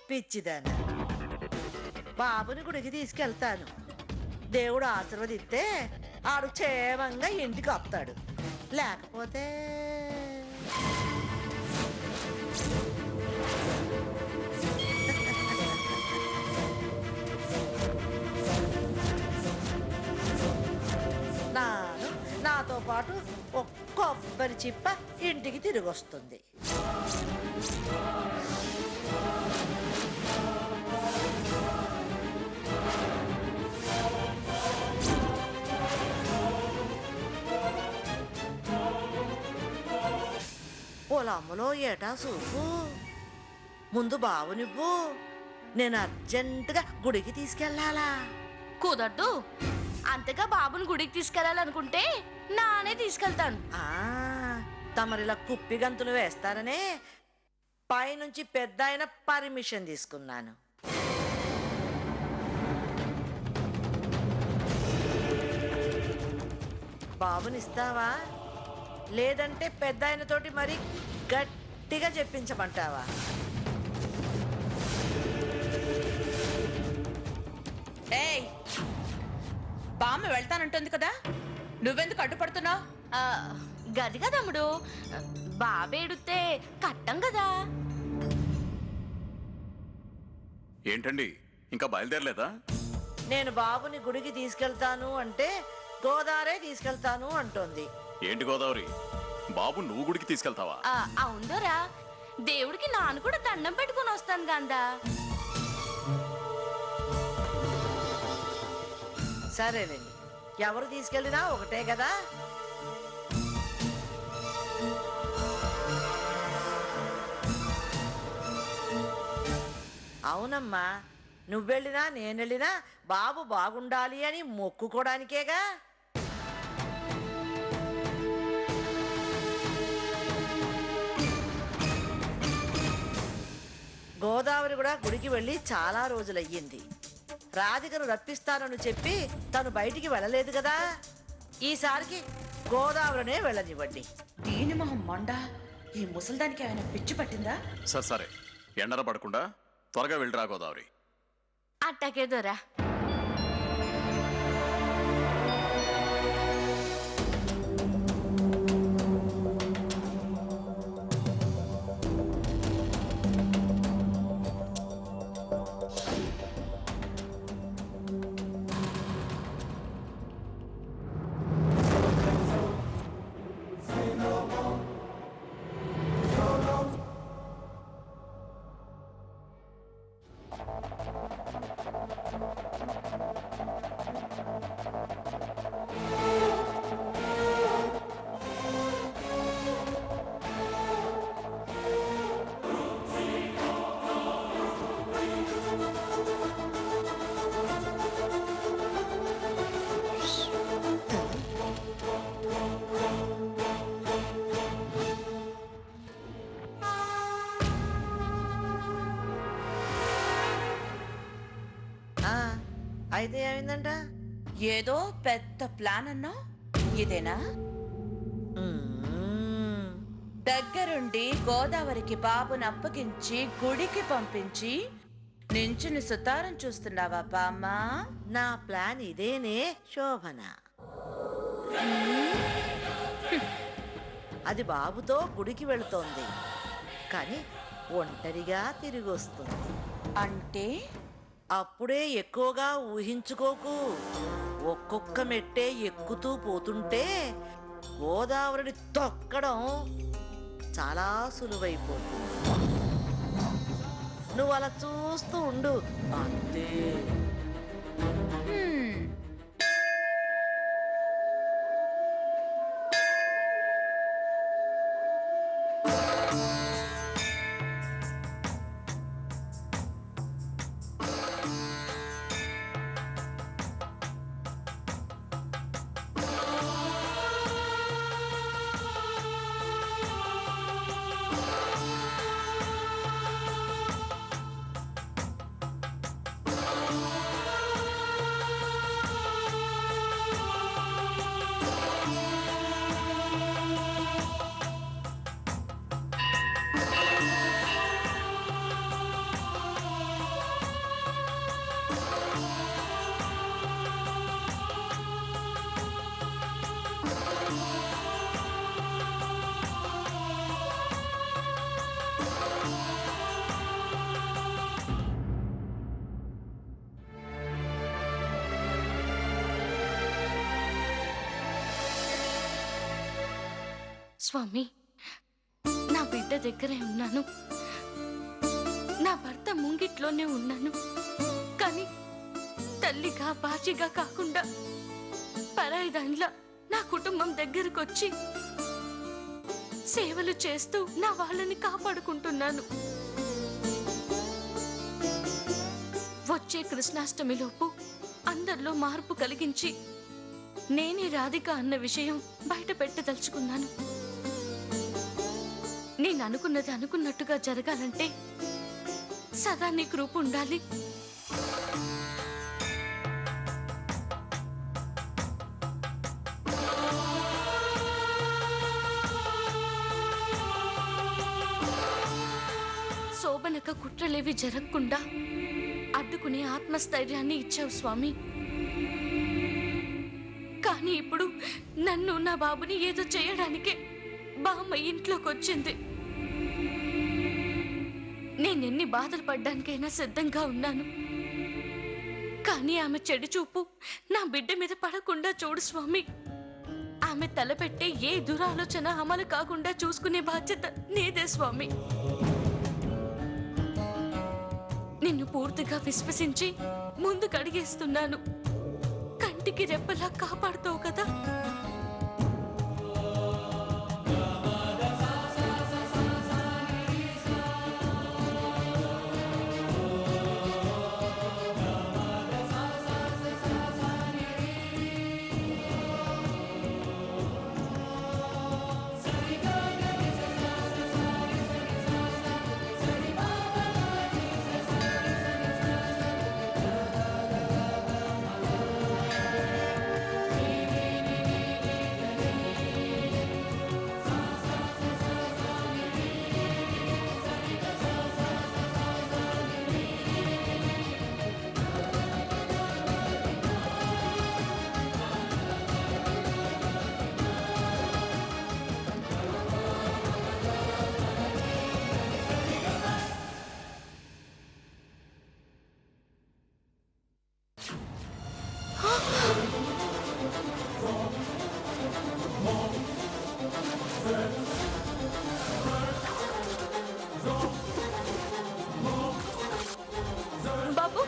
పిచ్చిదాన బాబుని గుడికి తీసుకెళ్తాను. దేవుడు ఆశీర్వదిస్తే ఆడు క్షేమంగా ఇంటికి వస్తాడు. లేకపోతే నాతో పాటు ఒక కొబ్బరి చిప్ప ఇంటికి తిరిగి వస్తుంది. పొలమ్మలో ఏటా చూపు. ముందు బావునివ్వు, నేను అర్జెంటుగా గుడికి తీసుకెళ్ళాలా. కుదరదు. అంతగా బాబుని గుడికి తీసుకెళ్లాలనుకుంటే నానే తీసుకెళ్తాను. తమరిలా కుప్పి గంతులు వేస్తారనే పైనుంచి పెద్ద ఆయన పర్మిషన్ తీసుకున్నాను. బాబునిస్తావా లేదంటే పెద్ద ఆయనతోటి మరి గట్టిగా చెప్పించమంటావా? ఏయ్, బామ్మ వెళ్తానంటుంది కదా, నువ్వెందుకు అడ్డుపడుతున్నావు? గదిగా తమ్ముడు, బాబేడుతే కట్టం కదా. ఏంటండి ఇంకా బయలుదేరలేదా? నేను బాబుని గుడికి తీసుకెళ్తాను అంటే గోదావరే తీసుకెళ్తాను అంటోంది. ఏంటి గోదావరి, బాబు నువ్వు గుడికి తీసుకెళ్తావా? అవుందోరా, దేవుడికి నాను కూడా దండం పెట్టుకుని వస్తాను గందా. సరేనండి, ఎవరు తీసుకెళ్ళినా ఒకటే కదా. అవునమ్మా, నువ్వెళ్ళినా నేనెళ్ళినా బాబు బాగుండాలి అని మొక్కుకోడానికేగా. గోదావరి కూడా గుడికి వెళ్ళి చాలా రోజులయ్యింది. రాధికను రప్పిస్తానని చెప్పి తను బయటికి వెళ్ళలేదు కదా. ఈసారికి గోదావరినే వెళ్ళనివ్వండి. దీని మొహం మొండ, ఈ ముసల్దానికి ఏమైనా పిచ్చి పట్టిందా? సరే, ఎండన పడకుండా త్వరగా వెళ్ళిరా గోదావరి. అట్టాకేదోరా. అయితే ఏమైందంట? ఏదో పెద్ద ప్లాన్ అన్నా, ఇదేనా? దగ్గరుండి గోదావరికి బాబుని అప్పగించి గుడికి పంపించి నించుని సుతారం చూస్తున్నావా బామ్మ? నా ప్లాన్ ఇదేనే శోభన. అది బాబుతో గుడికి వెళుతోంది, కానీ ఒంటరిగా తిరిగి వస్తుంది. అంటే అప్పుడే ఎక్కువగా ఊహించుకోకు. ఒక్కొక్క మెట్టే ఎక్కుతూ పోతుంటే గోదావరిని తొక్కడం చాలా సులువైపోతుంది. నువ్వు అలా చూస్తూ ఉండు అంతే. స్వామి, నా బిడ్డ దగ్గరే ఉన్నాను, నా భర్త ముంగిట్లోనే ఉన్నాను. కానీ తల్లిగా భార్యగా కాకుండా పరాయి దానిలా నా కుటుంబం దగ్గరకు వచ్చి సేవలు చేస్తూ నా వాళ్ళని కాపాడుకుంటున్నాను. వచ్చే కృష్ణాష్టమిలోపు అందరిలో మార్పు కలిగించి నేనే రాధిక అన్న విషయం బయట పెట్టదలుచుకున్నాను. నేను అనుకున్నది అనుకున్నట్టుగా జరగాలంటే సదా నీ కృప ఉండాలి. శోభనక కుట్రలేవి జరగకుండా అడ్డుకునే ఆత్మస్థైర్యాన్ని ఇచ్చావు స్వామి. కానీ ఇప్పుడు నన్ను నా బాబుని ఏదో చేయడానికే బామ్మ ఇంట్లోకి వచ్చింది. నేనెన్ని బాధలు పడ్డానికైనా సిద్ధంగా ఉన్నాను. కానీ ఆమె చెడు చూపు నా బిడ్డ మీద పడకుండా చూడు స్వామి. ఆమె తలపెట్టే ఏ దురాలోచన అమలు కాకుండా చూసుకునే బాధ్యత నీదే స్వామి. నిన్ను పూర్తిగా విశ్వసించి ముందుకు అడిగేస్తున్నాను. కంటికి రెప్పలా కాపాడుతావు కదా. బాబు,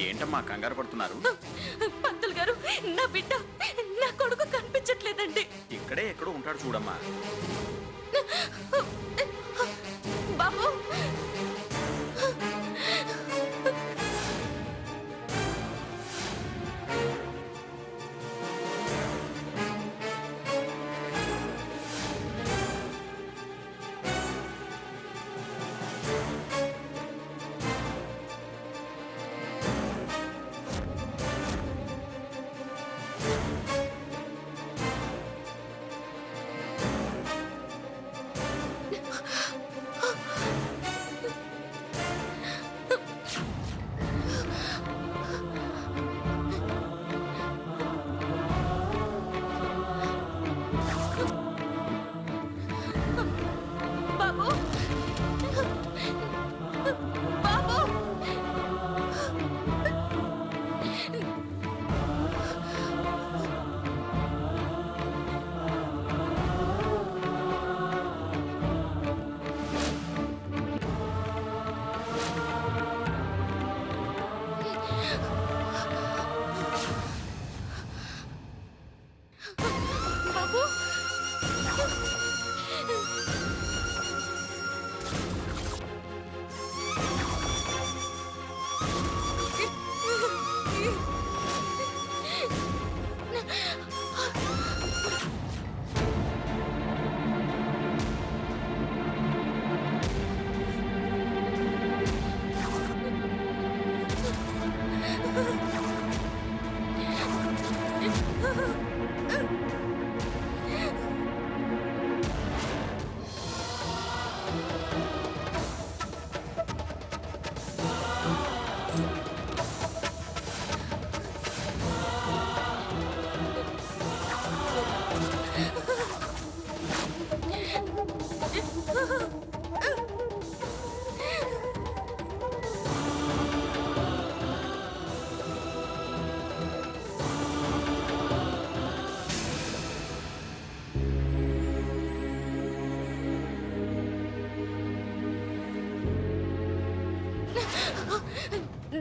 ఏంటమ్మా కంగారు పడుతున్నారు? పంతులు గారు, నా బిడ్డ, నా కొడుకు కనిపించట్లేదండి. ఇక్కడే ఎక్కడో ఉంటాడు చూడమ్మా. బాబు,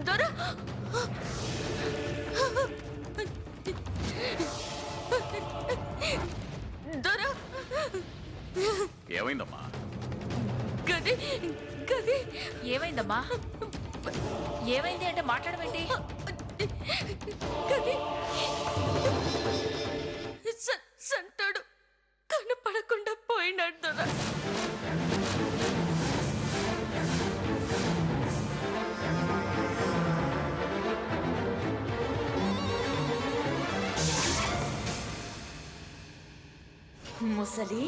దొర దొర ఏమైందమ్మా? గది గది ఏమైందమ్మా? ఏమైంది అంటే మాట్లాడమేంటి? గది సంటాడు కనపడకుండా పోయినాడు దొర. ముసలి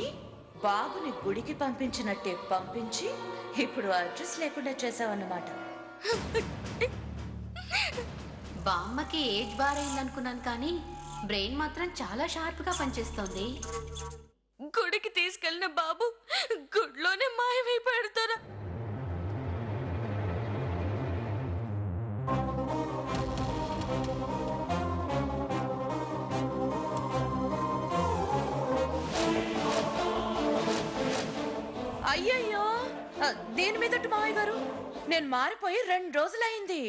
బాబుని గుడికి పంపించినట్టే పంపించి ఇప్పుడు అడ్రస్ లేకుండా చేసావన్నమాట. బామ్మకి ఏజ్ బార్ అయిందనుకున్నాను కానీ బ్రెయిన్ మాత్రం చాలా షార్ప్ గా పనిచేస్తోంది. గుడికి తీసుకెళ్లిన బాబు గుడిలోనే మాయమైపోయాడు దొర. అయ్యయ్యో, దేని మీదట మావయ్య గారు? నేను మారిపోయి 2 రోజులైంది.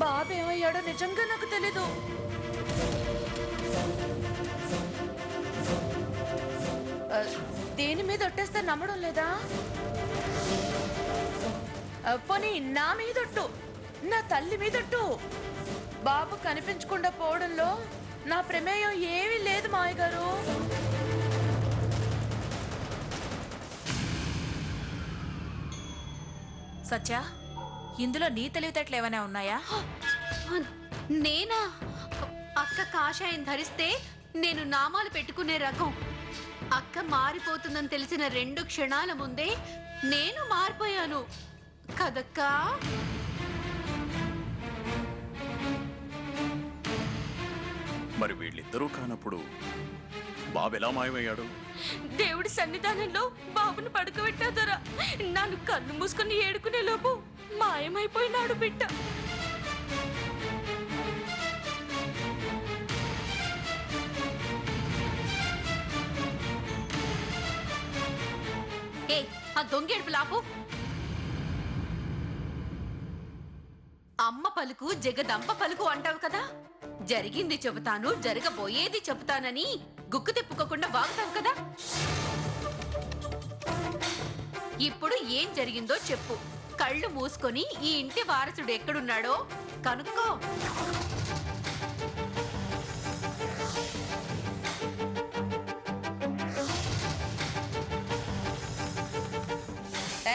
బాబు ఏమయ్యాడో నిజంగా నాకు తెలీదు. దేని మీద ఒట్టేస్తే నమ్మడం లేదా? పోనీ నా మీదొట్టు, నా తల్లి మీదొట్టు. బాబు కనిపించకుండా పోవడంలో నా ప్రమేయం ఏమీ లేదు మావయ్య గారు. సత్య, ఇందులో నీ తెలివితేటలు ఏమైనా ఉన్నాయా? నేనా? అక్క కాషాయం ధరిస్తే నేను నామాలు పెట్టుకునే రకం. అక్క మారిపోతుందని తెలిసిన 2 క్షణాల ముందే నేను మారిపోయాను కదక్కా. మరి వీళ్ళిద్దరూ కానప్పుడు బాబు ఎలా మాయమయ్యాడు? దేవుడి సన్నిధానంలో బాబును పడుకోబెట్టా దొర. నన్ను కన్ను మూసుకొని ఏడుకునే లోపు మాయమైపోయినాడు బిడ్డ. ఏ ఆ దొంగేడుపు లాపు. అమ్మ పలుకు జగదంబ పలుకు అంటావు కదా. జరిగింది చెబుతాను, జరగబోయేది చెబుతానని గుక్కు తిప్పుకోకుండా వాగుతావు కదా. ఇప్పుడు ఏం జరిగిందో చెప్పు. కళ్ళు మూసుకొని ఈ ఇంటి వారసుడు ఎక్కడున్నాడో కనుక్కో.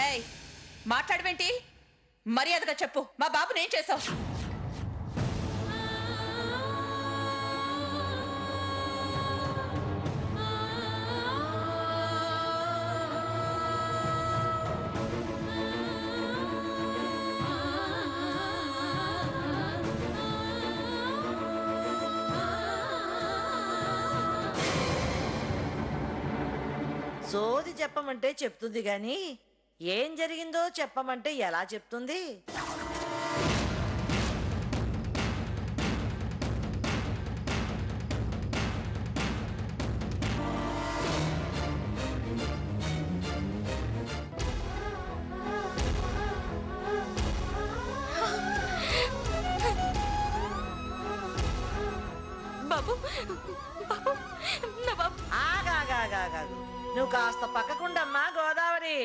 ఏయ్, మాట్లాడమేంటి? మర్యాదగా చెప్పు, మా బాబుని ఏం చేసావు? సోది చెప్పమంటే చెప్తుంది గాని ఏం జరిగిందో చెప్పమంటే ఎలా చెప్తుంది? బాబు బాబు నా బాబు. ఆగాగాగాగాగు, నువ్వు కాస్త పక్కకుండమ్మా గోదావరి.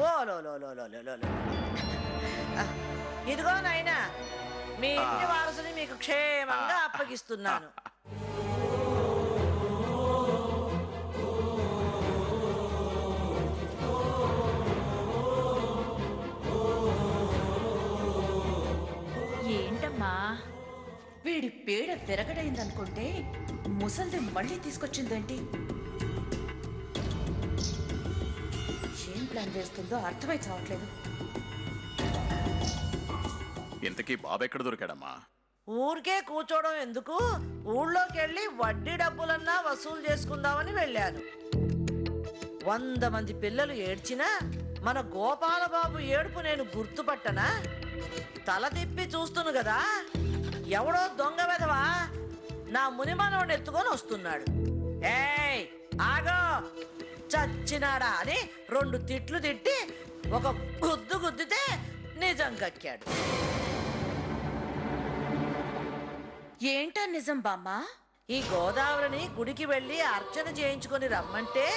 ఓ లో లో లో లో లో లో లో. ఇదిగో నాయనా, మీ ఇంటి వారసుని మీకు క్షేమంగా అప్పగిస్తున్నాను. ఏంటమ్మా, వీడి పీడ తిరగడైందనుకుంటే ముసల్ది మళ్ళీ తీసుకొచ్చిందేంటి? ఏం ప్లాన్ చేస్తుందో అర్థమై చావట్లేదు. ఇంతకీ బాబు ఎక్కడ దొరికాడమ్మా? ఊరికే కూర్చోవడం ఎందుకు, ఊళ్ళోకి వెళ్ళి వడ్డీ డబ్బులన్నా వసూలు చేసుకుందామని వెళ్ళాను. 100 మంది పిల్లలు ఏడ్చినా మన గోపాలబాబు ఏడుపు నేను గుర్తుపట్టనా? తల తిప్పి చూస్తును కదా, ఎవడో దొంగ వెధవా నా మునిమనోడిని ఎత్తుకొని వస్తున్నాడు. ఏయ్, ఆగో చచ్చినాడా అని 2 తిట్లు తిట్టి ఒక గుద్దు గుద్దితే నిజం కక్కాడు. ఏంటా నిజం బామ్మ? ఈ గోదావరిని గుడికి వెళ్ళి అర్చన చేయించుకొని రమ్మంటే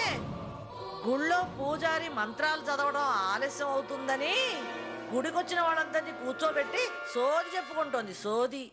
గుళ్ళో పూజారి మంత్రాలు చదవడం ఆలస్యం అవుతుందని గుడికొచ్చిన వాళ్ళందరినీ కూర్చోబెట్టి సోది చెప్పుకుంటోంది, సోది.